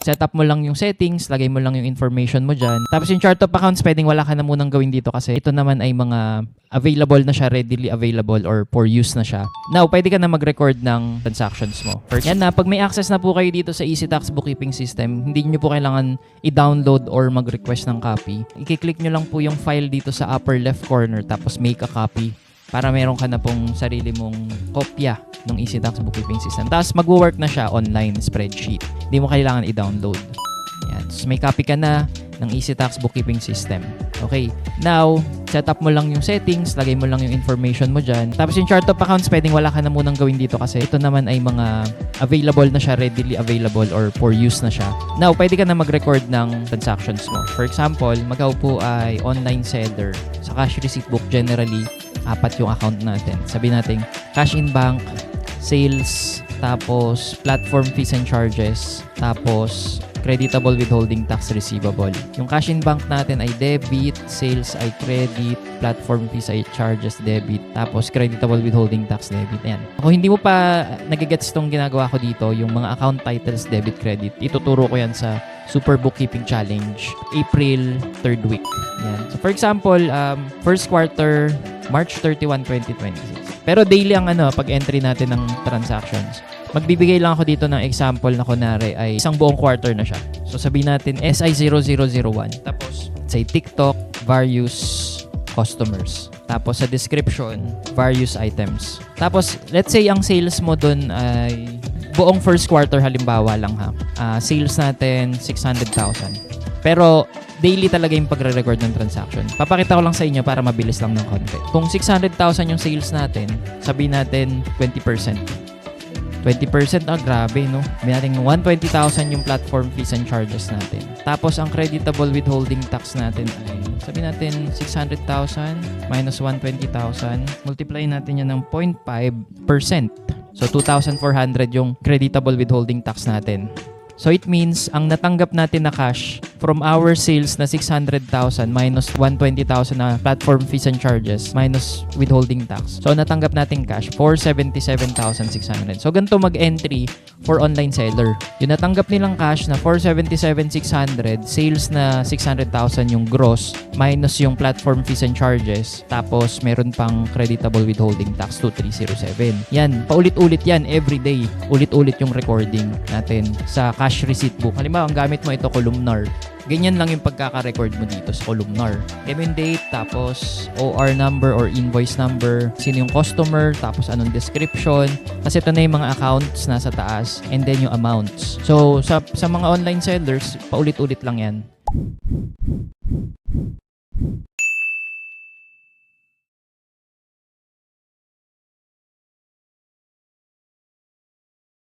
Setup mo lang yung settings, lagay mo lang yung information mo dyan. Tapos yung chart of accounts, pwedeng wala ka na munang gawin dito kasi ito naman ay mga available na siya, readily available or for use na siya. Now, pwede ka na mag-record ng transactions mo. Yan na, pag may access na po kayo dito sa EasyTax Bookkeeping System, hindi nyo po kailangan i-download or mag-request ng copy. I-click nyo lang po yung file dito sa upper left corner tapos make a copy para meron ka na pong sarili mong kopya ng EasyTax Bookkeeping System. Tapos mag-work na siya online spreadsheet. Hindi mo kailangan i-download. Yan. So may copy ka na ng EasyTax Bookkeeping System. Okay. Now, setup mo lang yung settings, lagay mo lang yung information mo dyan. Tapos yung chart of accounts, pwedeng wala ka na munang gawin dito kasi ito naman ay mga available na siya, readily available or for use na siya. Now, pwede ka na mag-record ng transactions mo. For example, ikaw po ay online seller. Sa cash receipt book, generally, 4 yung account natin. Sabi natin, cash in bank, sales, tapos platform fees and charges, tapos creditable withholding tax receivable. Yung cash in bank natin ay debit, sales ay credit, platform fees ay charges debit, tapos creditable withholding tax debit. Ayan. Kung hindi mo pa nagigets itong ginagawa ko dito, yung mga account titles debit credit, ituturo ko yan sa Super Bookkeeping Challenge, April 3rd week. Yan. So for example, first quarter, March 31, 2026. Pero daily ang pag-entry natin ng transactions. Magbibigay lang ako dito ng example na kunwari ay isang buong quarter na siya. So sabihin natin SI0001. Tapos say TikTok, various customers. Tapos sa description, various items. Tapos let's say ang sales mo dun ay buong first quarter halimbawa lang ha. Sales natin 600,000. Pero daily talaga yung pagre-record ng transaction. Papakita ko lang sa inyo para mabilis lang ng konti. Kung 600,000 yung sales natin, sabihin natin 20%. 20%, grabe, no? Sabihin natin 120,000 yung platform fees and charges natin. Tapos, ang creditable withholding tax natin ay, sabihin natin 600,000 minus 120,000. Multiply natin yan ng 0.5%. So, 2,400 yung creditable withholding tax natin. So it means, ang natanggap natin na cash from our sales na 600,000 minus 120,000 na platform fees and charges minus withholding tax. So natanggap natin cash, 477,600. So ganito mag-entry for online seller. Yung natanggap nilang cash na 477,600, sales na 600,000 yung gross minus yung platform fees and charges. Tapos meron pang creditable withholding tax 2,307. Yan, paulit-ulit yan everyday. Ulit-ulit yung recording natin sa cash receipt book. Halimbawa, ang gamit mo ito columnar. Ganyan lang yung pagkaka-record mo dito sa columnar. Payment date, tapos OR number or invoice number, sino yung customer, tapos anong description. Kasi ito na yung mga accounts nasa taas, and then yung amounts. So, sa mga online sellers, paulit-ulit lang yan.